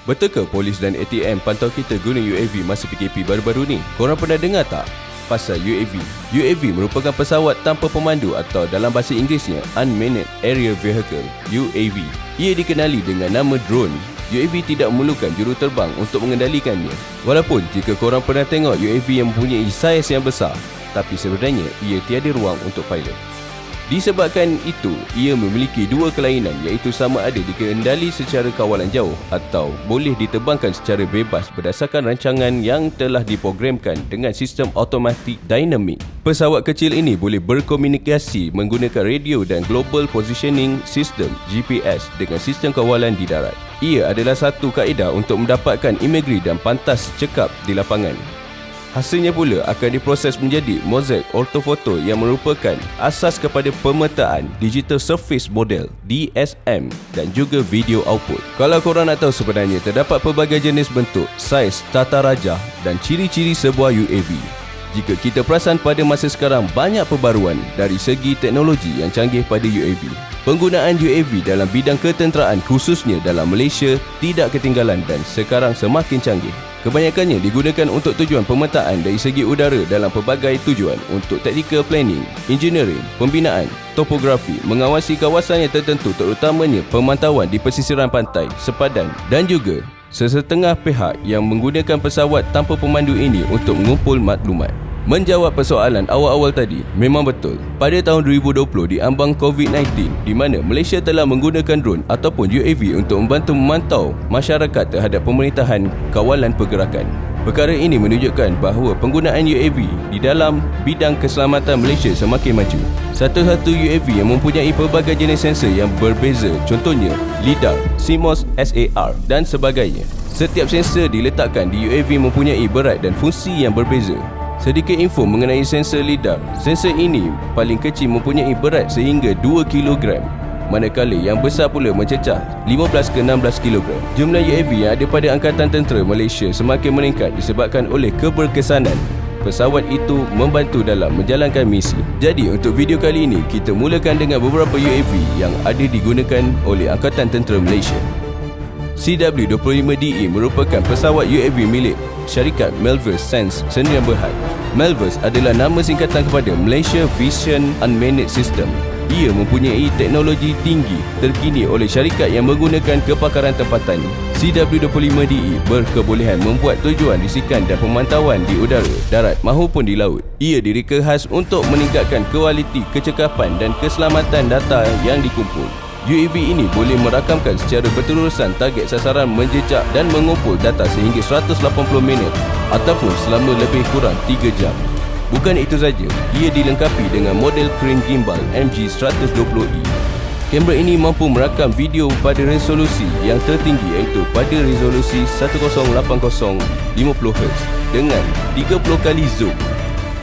Betul ke polis dan ATM pantau kita guna UAV masa PKP baru-baru ni? Korang pernah dengar tak pasal UAV? UAV merupakan pesawat tanpa pemandu atau dalam bahasa Inggerisnya Unmanned Aerial Vehicle, UAV. Ia dikenali dengan nama drone. UAV tidak memerlukan juruterbang untuk mengendalikannya. Walaupun jika korang pernah tengok UAV yang mempunyai saiz yang besar, tapi sebenarnya ia tiada ruang untuk pilot. Disebabkan itu, ia memiliki dua kelainan, iaitu sama ada dikendali secara kawalan jauh atau boleh diterbangkan secara bebas berdasarkan rancangan yang telah diprogramkan dengan sistem automatik dinamik. Pesawat kecil ini boleh berkomunikasi menggunakan radio dan Global Positioning System (GPS) dengan sistem kawalan di darat. Ia adalah satu kaedah untuk mendapatkan imagery dan pantas cekap di lapangan. Hasilnya pula akan diproses menjadi mozaik ortofoto yang merupakan asas kepada pemetaan Digital Surface Model (DSM) dan juga video output. Kalau korang nak tahu, sebenarnya terdapat pelbagai jenis bentuk, saiz, tata rajah dan ciri-ciri sebuah UAV. Jika kita perasan pada masa sekarang banyak perbaruan dari segi teknologi yang canggih pada UAV. Penggunaan UAV dalam bidang ketenteraan khususnya dalam Malaysia tidak ketinggalan dan sekarang semakin canggih. Kebanyakannya digunakan untuk tujuan pemetaan dari segi udara dalam pelbagai tujuan untuk tactical planning, engineering, pembinaan, topografi, mengawasi kawasan yang tertentu terutamanya pemantauan di pesisiran pantai, sepadan dan juga sesetengah pihak yang menggunakan pesawat tanpa pemandu ini untuk mengumpul maklumat. Menjawab persoalan awal-awal tadi, memang betul. Pada tahun 2020 di ambang COVID-19, di mana Malaysia telah menggunakan drone ataupun UAV untuk membantu memantau masyarakat terhadap pemerintahan kawalan pergerakan. Perkara ini menunjukkan bahawa penggunaan UAV di dalam bidang keselamatan Malaysia semakin maju. Satu-satu UAV yang mempunyai pelbagai jenis sensor yang berbeza, contohnya LIDAR, CMOS, SAR dan sebagainya. Setiap sensor diletakkan di UAV mempunyai berat dan fungsi yang berbeza. Sedikit info mengenai sensor LIDAR. Sensor ini paling kecil mempunyai berat sehingga 2 kg, manakala yang besar pula mencecah 15 ke 16 kg. Jumlah UAV yang ada pada Angkatan Tentera Malaysia semakin meningkat disebabkan oleh keberkesanan pesawat itu membantu dalam menjalankan misi. Jadi untuk video kali ini, kita mulakan dengan beberapa UAV yang ada digunakan oleh Angkatan Tentera Malaysia. CW25DE merupakan pesawat UAV milik syarikat Melvers Sense Sdn Bhd. Melvers adalah nama singkatan kepada Malaysia Vision Unmanned System. Ia mempunyai teknologi tinggi terkini oleh syarikat yang menggunakan kepakaran tempatan. CW25DE berkebolehan membuat tujuan risikan dan pemantauan di udara, darat mahupun di laut. Ia direka khas untuk meningkatkan kualiti kecekapan dan keselamatan data yang dikumpul. UAV ini boleh merakamkan secara berterusan target sasaran menjejak dan mengumpul data sehingga 180 minit ataupun selama lebih kurang 3 jam. Bukan itu saja, ia dilengkapi dengan model crane gimbal MG120E. Kamera ini mampu merakam video pada resolusi yang tertinggi, iaitu pada resolusi 1080-50Hz dengan 30 kali zoom.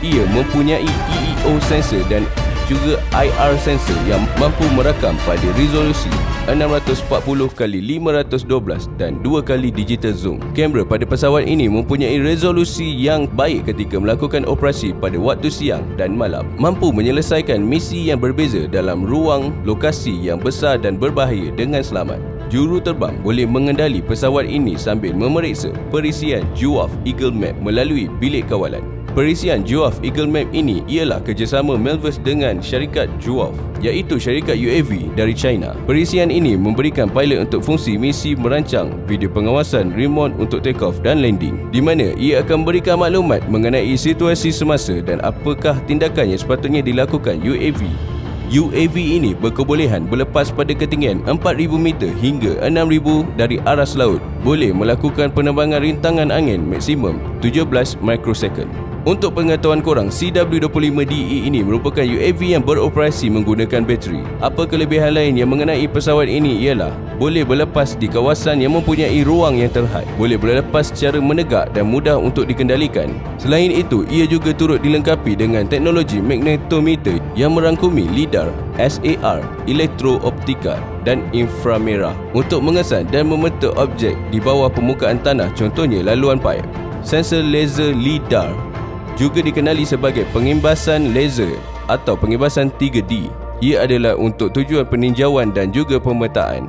Ia mempunyai EEO sensor dan juga IR sensor yang mampu merakam pada resolusi 640x512 dan 2 kali digital zoom. Kamera pada pesawat ini mempunyai resolusi yang baik ketika melakukan operasi pada waktu siang dan malam. Mampu menyelesaikan misi yang berbeza dalam ruang lokasi yang besar dan berbahaya dengan selamat. Juruterbang boleh mengendali pesawat ini sambil memeriksa perisian GWAF Eagle Map melalui bilik kawalan. Perisian GWAF Eagle Map ini ialah kerjasama Melvers dengan syarikat GWAF, iaitu syarikat UAV dari China. Perisian ini memberikan pilot untuk fungsi misi merancang video pengawasan remote untuk take off dan landing, di mana ia akan memberikan maklumat mengenai situasi semasa dan apakah tindakan yang sepatutnya dilakukan UAV. UAV ini berkebolehan berlepas pada ketinggian 4,000 meter hingga 6,000 dari aras laut. Boleh melakukan penerbangan rintangan angin maksimum 17 microsecond. Untuk pengetahuan korang, CW25DE ini merupakan UAV yang beroperasi menggunakan bateri. Apa kelebihan lain yang mengenai pesawat ini ialah boleh berlepas di kawasan yang mempunyai ruang yang terhad, boleh berlepas secara menegak dan mudah untuk dikendalikan. Selain itu, ia juga turut dilengkapi dengan teknologi magnetometer yang merangkumi LIDAR, SAR, elektrooptika dan inframerah untuk mengesan dan memeta objek di bawah permukaan tanah, contohnya laluan paip. Sensor laser LIDAR juga dikenali sebagai pengimbasan laser atau pengimbasan 3D. Ia adalah untuk tujuan peninjauan dan juga pemetaan.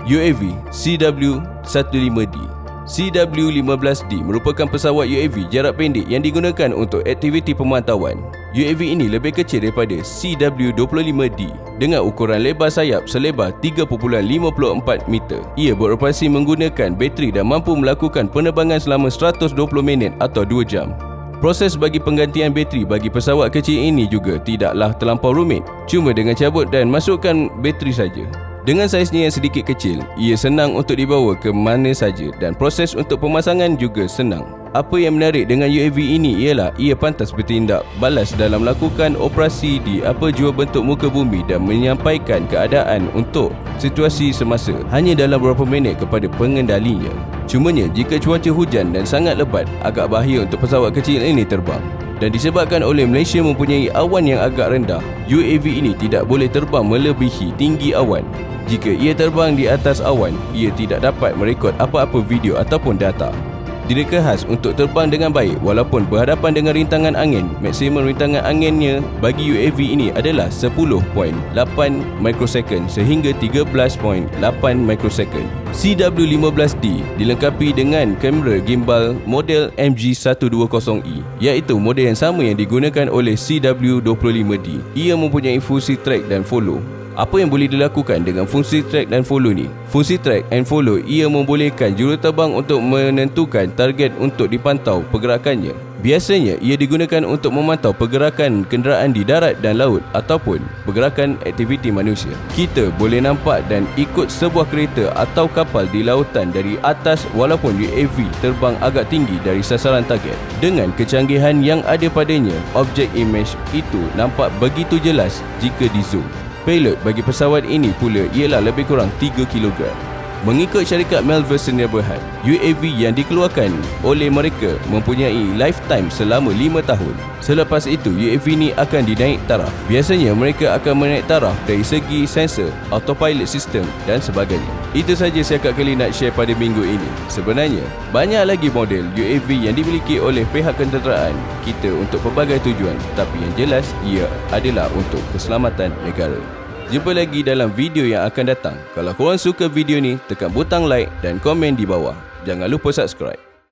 UAV CW-15D. CW-15D merupakan pesawat UAV jarak pendek yang digunakan untuk aktiviti pemantauan. UAV ini lebih kecil daripada CW-25D dengan ukuran lebar sayap selebar 3.54 meter. Ia beroperasi menggunakan bateri dan mampu melakukan penerbangan selama 120 minit atau 2 jam. Proses bagi penggantian bateri bagi pesawat kecil ini juga tidaklah terlampau rumit. Cuma dengan cabut dan masukkan bateri saja. Dengan saiznya yang sedikit kecil, ia senang untuk dibawa ke mana saja dan proses untuk pemasangan juga senang. Apa yang menarik dengan UAV ini ialah ia pantas bertindak balas dalam melakukan operasi di apa jua bentuk muka bumi dan menyampaikan keadaan untuk situasi semasa hanya dalam beberapa minit kepada pengendalinya. Cumanya jika cuaca hujan dan sangat lebat, agak bahaya untuk pesawat kecil ini terbang. Dan disebabkan oleh Malaysia mempunyai awan yang agak rendah, UAV ini tidak boleh terbang melebihi tinggi awan. Jika ia terbang di atas awan, ia tidak dapat merekod apa-apa video ataupun data. Direka khas untuk terbang dengan baik walaupun berhadapan dengan rintangan angin. Maksimum rintangan anginnya bagi UAV ini adalah 10.8 microsecond sehingga 13.8 microsecond. CW-15D dilengkapi dengan kamera gimbal model MG120E, iaitu model yang sama yang digunakan oleh CW-25D. Ia mempunyai fungsi track dan follow. Apa yang boleh dilakukan dengan fungsi track dan follow ni? Fungsi track and follow ia membolehkan juruterbang untuk menentukan target untuk dipantau pergerakannya. Biasanya ia digunakan untuk memantau pergerakan kenderaan di darat dan laut ataupun pergerakan aktiviti manusia. Kita boleh nampak dan ikut sebuah kereta atau kapal di lautan dari atas walaupun UAV terbang agak tinggi dari sasaran target. Dengan kecanggihan yang ada padanya, objek image itu nampak begitu jelas jika di zoom. Payload bagi pesawat ini pula ialah lebih kurang 3 kg. Mengikut syarikat Melverson Berhad, UAV yang dikeluarkan oleh mereka mempunyai lifetime selama 5 tahun. Selepas itu, UAV ini akan dinaik taraf. Biasanya mereka akan menaik taraf dari segi sensor, autopilot system dan sebagainya. Itu saja saya kali nak share pada minggu ini. Sebenarnya, banyak lagi model UAV yang dimiliki oleh pihak kenderaan kita untuk pelbagai tujuan, tapi yang jelas ia adalah untuk keselamatan negara. Jumpa lagi dalam video yang akan datang. Kalau korang suka video ni, tekan butang like dan komen di bawah. Jangan lupa subscribe.